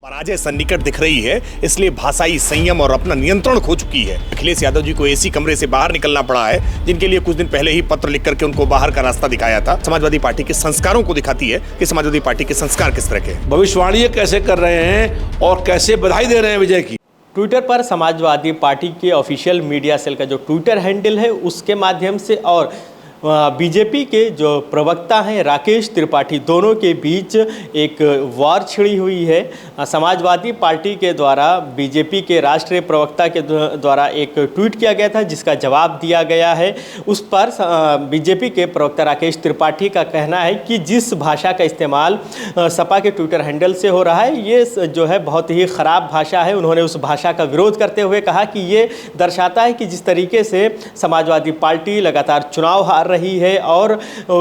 पराजय सन्निकट दिख रही है, इसलिए भाषाई संयम और अपना नियंत्रण खो चुकी है। अखिलेश यादव जी को एसी कमरे से बाहर निकलना पड़ा है, जिनके लिए कुछ दिन पहले ही पत्र लिख करके उनको बाहर का रास्ता दिखाया था। समाजवादी पार्टी के संस्कारों को दिखाती है कि समाजवादी पार्टी के संस्कार किस तरह के हैं। भविष्यवाणी कैसे कर रहे हैं और कैसे बधाई दे रहे हैं विजय की। ट्विटर पर समाजवादी पार्टी के ऑफिशियल मीडिया सेल का जो ट्विटर हैंडल है उसके माध्यम से और बीजेपी के जो प्रवक्ता हैं राकेश त्रिपाठी, दोनों के बीच एक वार छिड़ी हुई है। समाजवादी पार्टी के द्वारा बीजेपी के राष्ट्रीय प्रवक्ता के द्वारा एक ट्वीट किया गया था, जिसका जवाब दिया गया है। उस पर बीजेपी के प्रवक्ता राकेश त्रिपाठी का कहना है कि जिस भाषा का इस्तेमाल सपा के ट्विटर हैंडल से हो रहा है, ये जो है बहुत ही ख़राब भाषा है। उन्होंने उस भाषा का विरोध करते हुए कहा कि ये दर्शाता है कि जिस तरीके से समाजवादी पार्टी लगातार चुनाव हार रही है और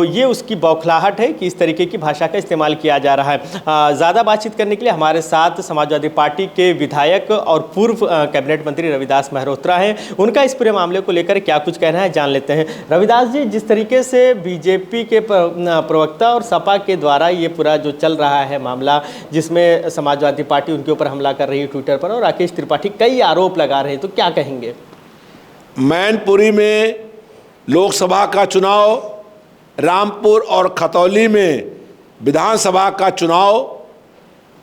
ये उसकी बौखलाहट है कि इस तरीके की भाषा का इस्तेमाल किया जा रहा है। ज़्यादा बातचीत करने के लिए हमारे साथ समाजवादी पार्टी के विधायक और पूर्व कैबिनेट मंत्री रविदास मेहरोत्रा हैं। उनका इस पूरे मामले को लेकर क्या कुछ कहना है, जान लेते हैं। रविदास जी, जिस तरीके से बीजेपी के प्रवक्ता और सपा के द्वारा ये पूरा जो चल रहा है मामला, जिसमें समाजवादी पार्टी उनके ऊपर हमला कर रही है ट्विटर पर और राकेश त्रिपाठी कई आरोप लगा रहे हैं, तो क्या कहेंगे? मैनपुरी में लोकसभा का चुनाव, रामपुर और खतौली में विधानसभा का चुनाव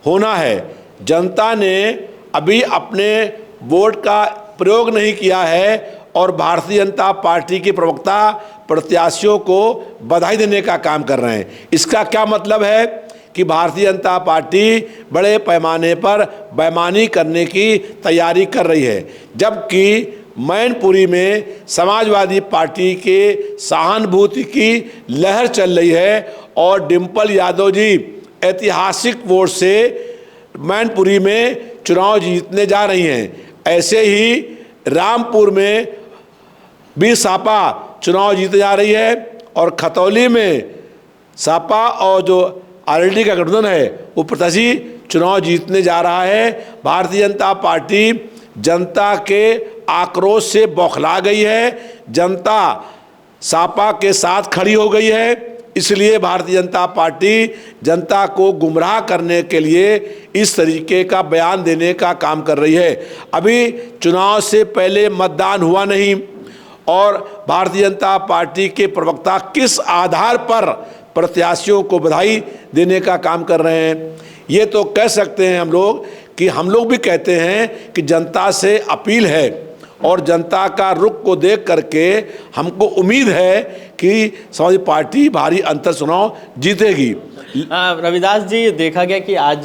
होना है। जनता ने अभी अपने वोट का प्रयोग नहीं किया है और भारतीय जनता पार्टी के प्रवक्ता प्रत्याशियों को बधाई देने का काम कर रहे हैं। इसका क्या मतलब है कि भारतीय जनता पार्टी बड़े पैमाने पर बेईमानी करने की तैयारी कर रही है, जबकि मैनपुरी में समाजवादी पार्टी के सहानुभूति की लहर चल रही है और डिम्पल यादव जी ऐतिहासिक वोट से मैनपुरी में चुनाव जीतने जा रही हैं। ऐसे ही रामपुर में भी सपा चुनाव जीते जा रही है और खतौली में सपा और जो आरएलडी का गठबंधन है वो प्रत्याशी चुनाव जीतने जा रहा है। भारतीय जनता पार्टी जनता के आक्रोश से बौखला गई है, जनता सपा के साथ खड़ी हो गई है। इसलिए भारतीय जनता पार्टी जनता को गुमराह करने के लिए इस तरीके का बयान देने का काम कर रही है। अभी चुनाव से पहले मतदान हुआ नहीं और भारतीय जनता पार्टी के प्रवक्ता किस आधार पर प्रत्याशियों को बधाई देने का काम कर रहे हैं। ये तो कह सकते हैं हम लोग भी कहते हैं कि जनता से अपील है और जनता का रुख को देख करके हमको उम्मीद है कि समाजवादी पार्टी भारी अंतर चुनाव जीतेगी। रविदास जी, देखा गया कि आज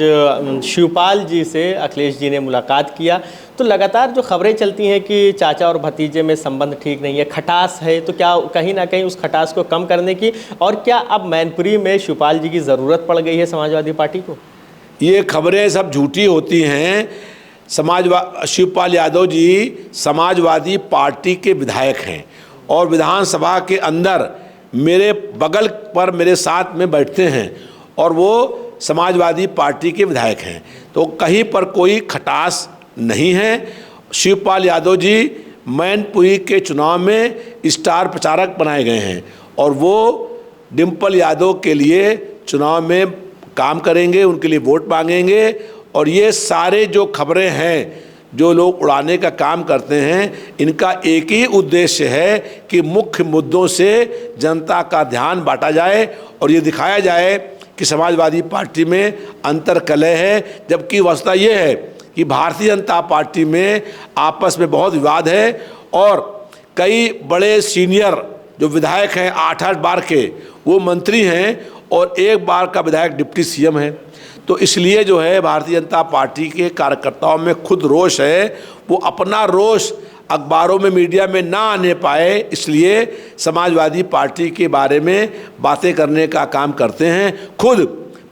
शिवपाल जी से अखिलेश जी ने मुलाकात किया, तो लगातार जो खबरें चलती हैं कि चाचा और भतीजे में संबंध ठीक नहीं है, खटास है, तो क्या कहीं ना कहीं उस खटास को कम करने की और क्या अब मैनपुरी में शिवपाल जी की ज़रूरत पड़ गई है समाजवादी पार्टी को? ये खबरें सब झूठी होती हैं। शिवपाल यादव जी समाजवादी पार्टी के विधायक हैं और विधानसभा के अंदर मेरे बगल पर मेरे साथ में बैठते हैं और वो समाजवादी पार्टी के विधायक हैं, तो कहीं पर कोई खटास नहीं है। शिवपाल यादव जी मैनपुरी के चुनाव में स्टार प्रचारक बनाए गए हैं और वो डिम्पल यादव के लिए चुनाव में काम करेंगे, उनके लिए वोट मांगेंगे। और ये सारे जो खबरें हैं जो लोग उड़ाने का काम करते हैं, इनका एक ही उद्देश्य है कि मुख्य मुद्दों से जनता का ध्यान बांटा जाए और ये दिखाया जाए कि समाजवादी पार्टी में अंतर्कलह है, जबकि वस्तुतः ये है कि भारतीय जनता पार्टी में आपस में बहुत विवाद है और कई बड़े सीनियर जो विधायक हैं 8-8 बार के, वो मंत्री हैं और 1 बार का विधायक डिप्टी सीएम है। तो इसलिए जो है भारतीय जनता पार्टी के कार्यकर्ताओं में खुद रोष है, वो अपना रोष अखबारों में मीडिया में ना आने पाए, इसलिए समाजवादी पार्टी के बारे में बातें करने का काम करते हैं, खुद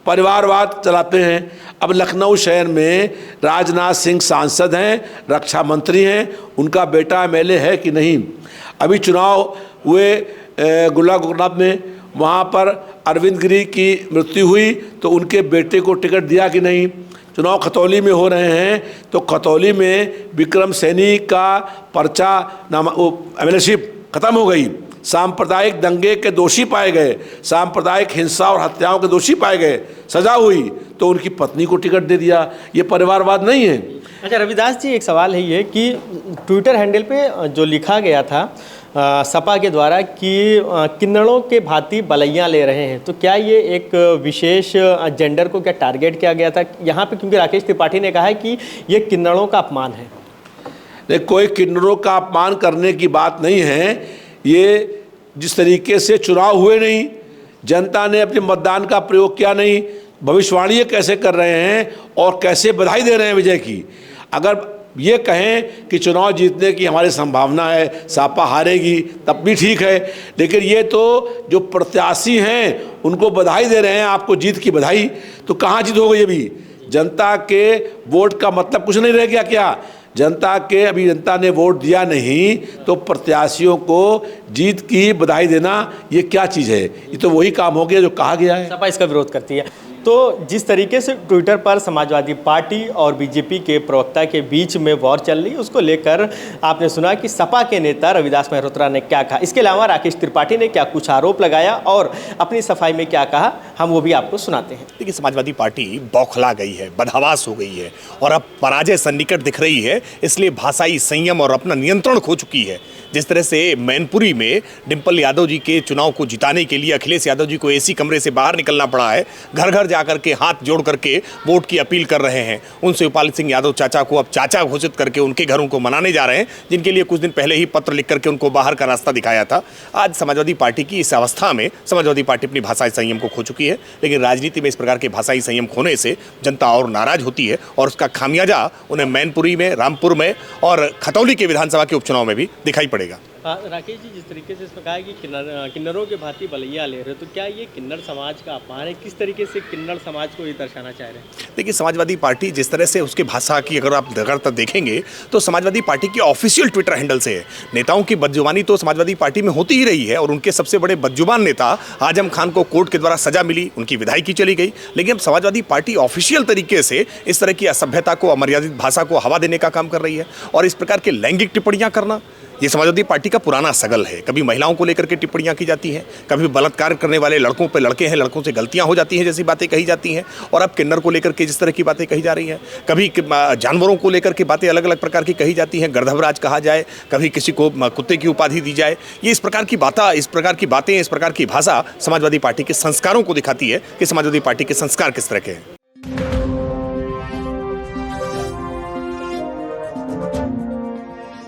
परिवारवाद चलाते हैं। अब लखनऊ शहर में राजनाथ सिंह सांसद हैं, रक्षा मंत्री हैं, उनका बेटा एमएलए है कि नहीं? अभी चुनाव हुए गुलाब में, वहाँ पर अरविंद गिरी की मृत्यु हुई तो उनके बेटे को टिकट दिया कि नहीं? चुनाव खतौली में हो रहे हैं तो खतौली में विक्रम सैनी का पर्चा एमएलएशिप ख़त्म हो गई, सांप्रदायिक दंगे के दोषी पाए गए, सांप्रदायिक हिंसा और हत्याओं के दोषी पाए गए, सजा हुई तो उनकी पत्नी को टिकट दे दिया। ये परिवारवाद नहीं है। अच्छा रविदास जी, एक सवाल है ये कि ट्विटर हैंडल पे जो लिखा गया था सपा के द्वारा कि किन्नरों के भांति बलैयाँ ले रहे हैं, तो क्या ये एक विशेष जेंडर को क्या टारगेट किया गया था यहाँ पे? क्योंकि राकेश त्रिपाठी ने कहा है कि ये किन्नरों का अपमान है। नहीं, कोई किन्नरों का अपमान करने की बात नहीं है। ये जिस तरीके से चुनाव हुए नहीं, जनता ने अपने मतदान का प्रयोग किया नहीं, भविष्यवाणी कैसे कर रहे हैं और कैसे बधाई दे रहे हैं विजय की। अगर ये कहें कि चुनाव जीतने की हमारी संभावना है, सपा हारेगी, तब भी ठीक है, लेकिन ये तो जो प्रत्याशी हैं उनको बधाई दे रहे हैं, आपको जीत की बधाई, तो कहाँ जीत होगा? ये भी जनता के वोट का मतलब कुछ नहीं रह गया क्या? अभी जनता ने वोट दिया नहीं तो प्रत्याशियों को जीत की बधाई देना ये क्या चीज़ है? ये तो वही काम हो गया जो कहा गया है। सपा इसका विरोध करती है। तो जिस तरीके से ट्विटर पर समाजवादी पार्टी और बीजेपी के प्रवक्ता के बीच में वॉर चल रही है, उसको लेकर आपने सुना कि सपा के नेता रविदास मेहरोत्रा ने क्या कहा। इसके अलावा राकेश त्रिपाठी ने क्या कुछ आरोप लगाया और अपनी सफाई में क्या कहा, हम वो भी आपको सुनाते हैं। देखिए, समाजवादी पार्टी बौखला गई है, बदहवास हो गई है और अब पराजय सन्निकट दिख रही है, इसलिए भाषाई संयम और अपना नियंत्रण खो चुकी है। जिस तरह से मैनपुरी में डिम्पल यादव जी के चुनाव को जिताने के लिए अखिलेश यादव जी को एसी कमरे से बाहर निकलना पड़ा है, घर घर जाकर के हाथ जोड़ करके वोट की अपील कर रहे हैं। उन शिवपाल सिंह यादव चाचा को अब चाचा घोषित करके उनके घरों को मनाने जा रहे हैं, जिनके लिए कुछ दिन पहले ही पत्र लिख करके उनको बाहर का रास्ता दिखाया था। आज समाजवादी पार्टी की इस अवस्था में समाजवादी पार्टी अपनी भाषाई संयम को खो चुकी है, लेकिन राजनीति में इस प्रकार के भाषाई संयम खोने से जनता और नाराज होती है और उसका खामियाजा उन्हें मैनपुरी में, रामपुर में और खतौली के विधानसभा के उपचुनाव में भी दिखाई पड़ेगा। राकेश जी, जिस तरीके से इसमें कहा है कि किन्नरों के भांति बलैया ले रहे हो, तो क्या ये किन्नर समाज का अपमान है? किस तरीके से किन्नर समाज को ये दर्शाना चाह रहे हैं? देखिए, समाजवादी पार्टी जिस तरह से उसकी भाषा की अगर आप लगातार देखेंगे तो समाजवादी पार्टी की ऑफिशियल ट्विटर हैंडल से है। नेताओं की बदजुबानी तो समाजवादी पार्टी में होती ही रही है और उनके सबसे बड़े बदजुबान नेता आजम खान को कोर्ट के द्वारा सजा मिली, उनकी विधायकी चली गई, लेकिन अब समाजवादी पार्टी ऑफिशियल तरीके से इस तरह की असभ्यता को, अमर्यादित भाषा को हवा देने का काम कर रही है। और इस प्रकार के लैंगिक टिप्पणियां करना ये समाजवादी पार्टी का पुराना सगल है। कभी महिलाओं को लेकर के टिप्पणियां की जाती हैं, कभी बलात्कार करने वाले लड़कों पे लड़के हैं, लड़कों से गलतियां हो जाती हैं जैसी बातें कही जाती हैं, और अब किन्नर को लेकर के जिस तरह की बातें कही जा रही हैं, कभी जानवरों को लेकर के बातें अलग अलग प्रकार की कही जाती हैं, गर्दभराज कहा जाए, कभी किसी को कुत्ते की उपाधि दी जाए। ये इस प्रकार की बातें, इस प्रकार की भाषा समाजवादी पार्टी के संस्कारों को दिखाती है कि समाजवादी पार्टी के संस्कार किस तरह के हैं।